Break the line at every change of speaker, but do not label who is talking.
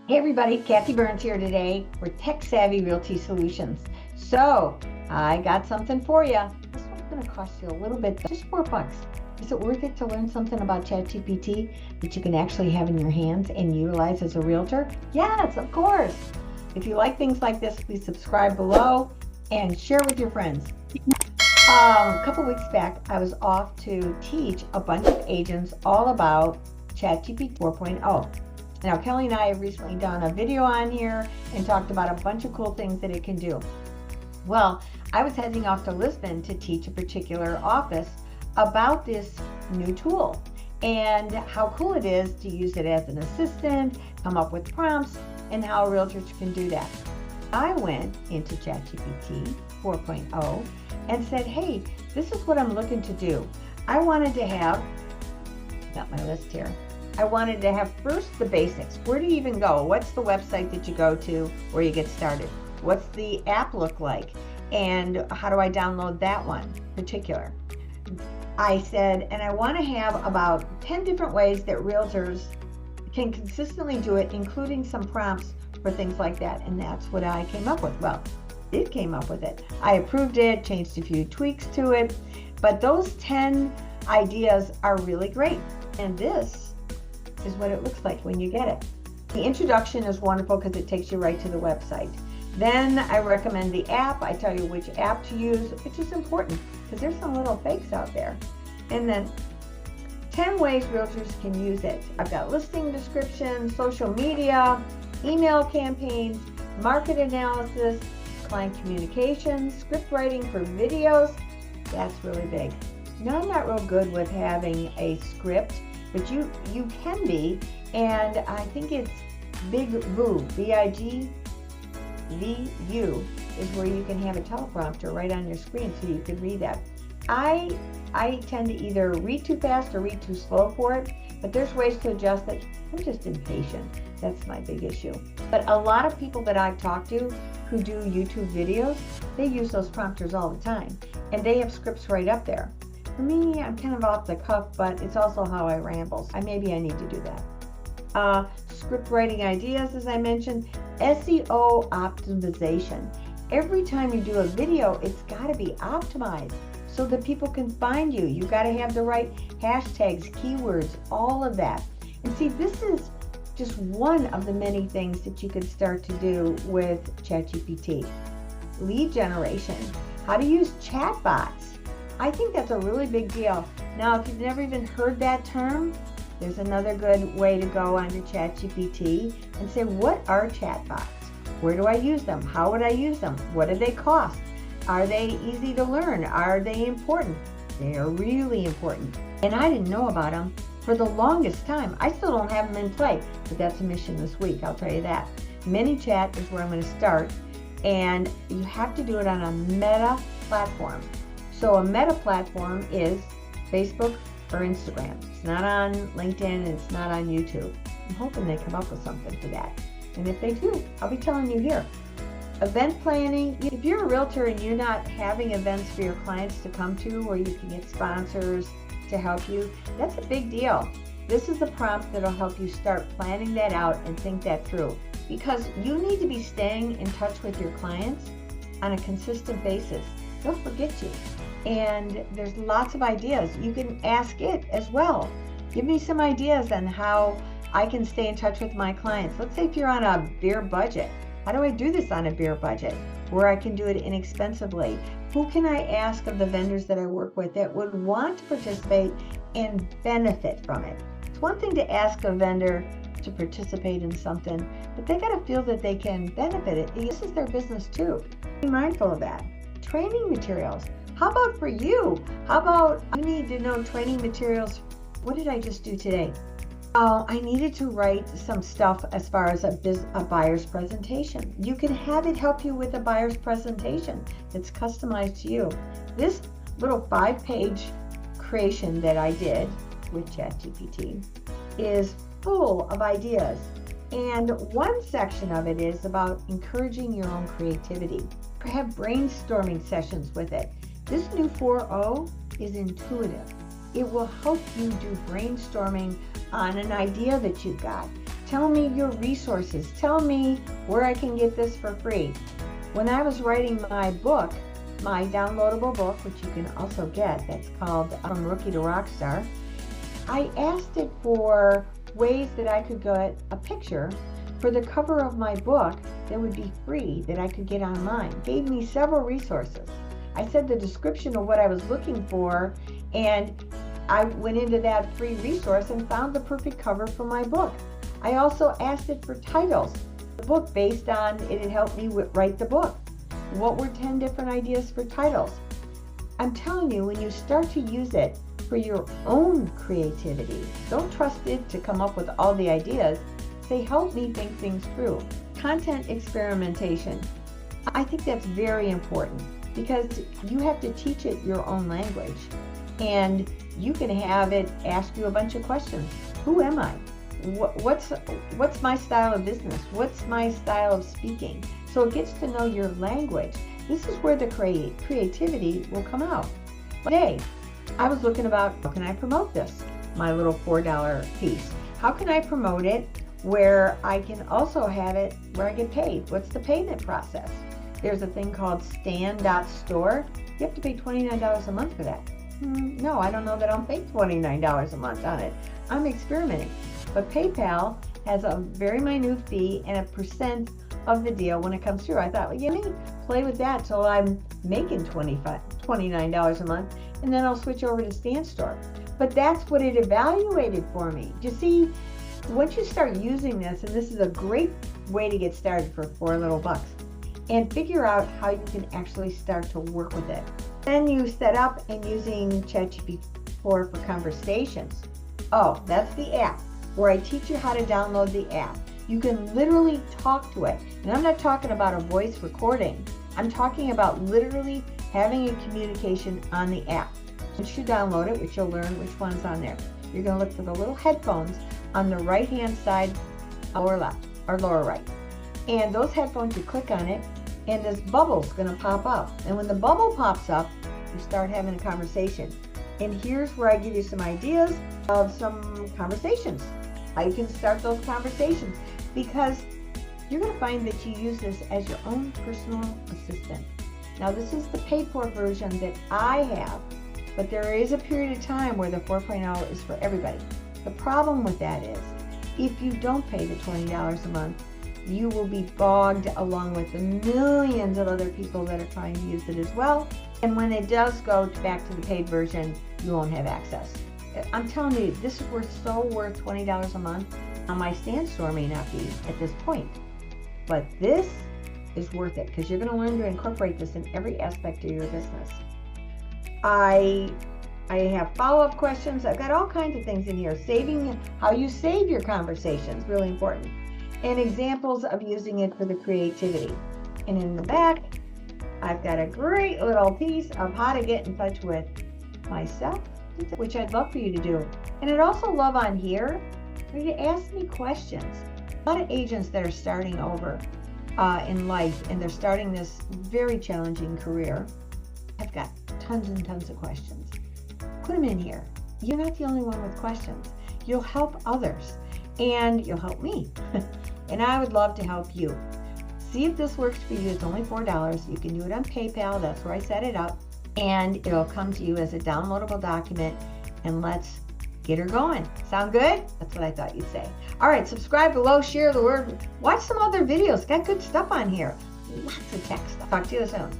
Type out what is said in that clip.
Hey everybody, Kathy Byrnes here today for Tech Savvy Realty Solutions. So I got something for you. This one's going to cost you a little bit, just $4. Is it worth it to learn something about ChatGPT that you can actually have in your hands and utilize as a realtor? Yes, of course. If you like things like this, please subscribe below and share with your friends. A couple weeks back, I was off to teach a bunch of agents all about ChatGPT 4.0. Now, Kelly and I have recently done a video on here and talked about a bunch of cool things that it can do. Well, I was heading off to Lisbon to teach a particular office about this new tool and how cool it is to use it as an assistant, come up with prompts, and how realtors can do that. I went into ChatGPT 4.0 and said, hey, this is what I'm looking to do. I wanted to have, got my list here, I wanted to have first the basics. Where do you even go? What's the website that you go to where you get started? What's the app look like? And how do I download that one particular? I said, and I want to have about 10 different ways that realtors can consistently do it, including some prompts for things like that. And that's what I came up with. Well, it came up with it. I approved it, changed a few tweaks to it, but those 10 ideas are really great. And this is what it looks like when you get it. The introduction is wonderful because it takes you right to the website. Then I recommend the app. I tell you which app to use, which is important because there's some little fakes out there. And then 10 ways realtors can use it. I've got listing descriptions, social media, email campaigns, market analysis, client communications, script writing for videos. That's really big. Now, I'm not real good with having a script, but you can be, and I think it's Big Vu, B-I-G-V-U, is where you can have a teleprompter right on your screen so you can read that. I tend to either read too fast or read too slow for it, but there's ways to adjust it. I'm just impatient. That's my big issue. But a lot of people that I've talked to who do YouTube videos, they use those prompters all the time, and they have scripts right up there. For me, I'm kind of off the cuff, but it's also how I ramble. Maybe I need to do that. Script writing ideas, as I mentioned. SEO optimization. Every time you do a video, it's got to be optimized so that people can find you. You got to have the right hashtags, keywords, all of that. And see, this is just one of the many things that you could start to do with ChatGPT. Lead generation. How to use chatbots. I think that's a really big deal. Now, if you've never even heard that term, there's another good way to go onto ChatGPT and say, what are chatbots? Where do I use them? How would I use them? What do they cost? Are they easy to learn? Are they important? They are really important. And I didn't know about them for the longest time. I still don't have them in play, but that's a mission this week, I'll tell you that. ManyChat is where I'm going to start, and you have to do it on a meta platform. So a meta platform is Facebook or Instagram. It's not on LinkedIn, it's not on YouTube. I'm hoping they come up with something for that. And if they do, I'll be telling you here. Event planning. If you're a realtor and you're not having events for your clients to come to where you can get sponsors to help you, that's a big deal. This is a prompt that'll help you start planning that out and think that through. Because you need to be staying in touch with your clients on a consistent basis. They'll forget you. And there's lots of ideas. You can ask it as well. Give me some ideas on how I can stay in touch with my clients. Let's say if you're on a beer budget. How do I do this on a beer budget where I can do it inexpensively? Who can I ask of the vendors that I work with that would want to participate and benefit from it? It's one thing to ask a vendor to participate in something, but they got to feel that they can benefit it. This is their business too. Be mindful of that. Training materials. How about for you? How about you need to know training materials? What did I just do today? I needed to write some stuff as far as a buyer's presentation. You can have it help you with a buyer's presentation that's customized to you. This little 5-page creation that I did with ChatGPT is full of ideas. And one section of it is about encouraging your own creativity. Have brainstorming sessions with it. This new 4.0 is intuitive. It will help you do brainstorming on an idea that you've got. Tell me your resources. Tell me where I can get this for free. When I was writing my book, my downloadable book, which you can also get, that's called From Rookie to Rockstar, I asked it for ways that I could get a picture for the cover of my book that would be free, that I could get online. It gave me several resources. I said the description of what I was looking for, and I went into that free resource and found the perfect cover for my book. I also asked it for titles. The book based on it had helped me write the book. What were 10 different ideas for titles? I'm telling you, when you start to use it for your own creativity, don't trust it to come up with all the ideas. Say, help me think things through. Content experimentation. I think that's very important because you have to teach it your own language, and you can have it ask you a bunch of questions. Who am I? What's my style of business? What's my style of speaking? So it gets to know your language. This is where the creativity will come out. Today, I was looking about, how can I promote this? My little $4 piece. How can I promote it where I can also have it where I get paid? What's the payment process? There's a thing called Stan.store. You have to pay $29 a month for that. No, I don't know that I'll pay $29 a month on it. I'm experimenting. But PayPal has a very minute fee and a percent of the deal when it comes through. I thought, well, let me play with that till I'm making $29 a month, and then I'll switch over to Stan Store. But that's what it evaluated for me. You see, once you start using this, and this is a great way to get started for $4 little bucks, and figure out how you can actually start to work with it. Then you set up and using ChatGPT 4 for conversations. Oh, that's the app where I teach you how to download the app. You can literally talk to it. And I'm not talking about a voice recording. I'm talking about literally having a communication on the app. Once you download it, which you'll learn which one's on there, you're going to look for the little headphones on the right-hand side, lower left, or lower right. And those headphones, you click on it, and this bubble's going to pop up. And when the bubble pops up, you start having a conversation. And here's where I give you some ideas of some conversations. How you can start those conversations, because you're going to find that you use this as your own personal assistant. Now, this is the paid for version that I have, but there is a period of time where the 4.0 is for everybody. The problem with that is, if you don't pay the $20 a month, you will be bogged along with the millions of other people that are trying to use it as well. And when it does go back to the paid version, you won't have access. I'm telling you, this is so worth $20 a month. Now, my Stan Store may not be at this point, but this is worth it because you're going to learn to incorporate this in every aspect of your business. I have follow-up questions. I've got all kinds of things in here. How you save your conversations, really important. And examples of using it for the creativity. And in the back, I've got a great little piece of how to get in touch with myself, which I'd love for you to do. And I'd also love on here for you to ask me questions. A lot of agents that are starting over in life, and they're starting this very challenging career, I've got tons and tons of questions. Put them in here. You're not the only one with questions. You'll help others, and you'll help me. And I would love to help you. See if this works for you. It's only $4. You can do it on PayPal. That's where I set it up. And it'll come to you as a downloadable document. And let's get her going. Sound good? That's what I thought you'd say. All right, subscribe below, share the word. Watch some other videos. Got good stuff on here. Lots of tech stuff. Talk to you soon.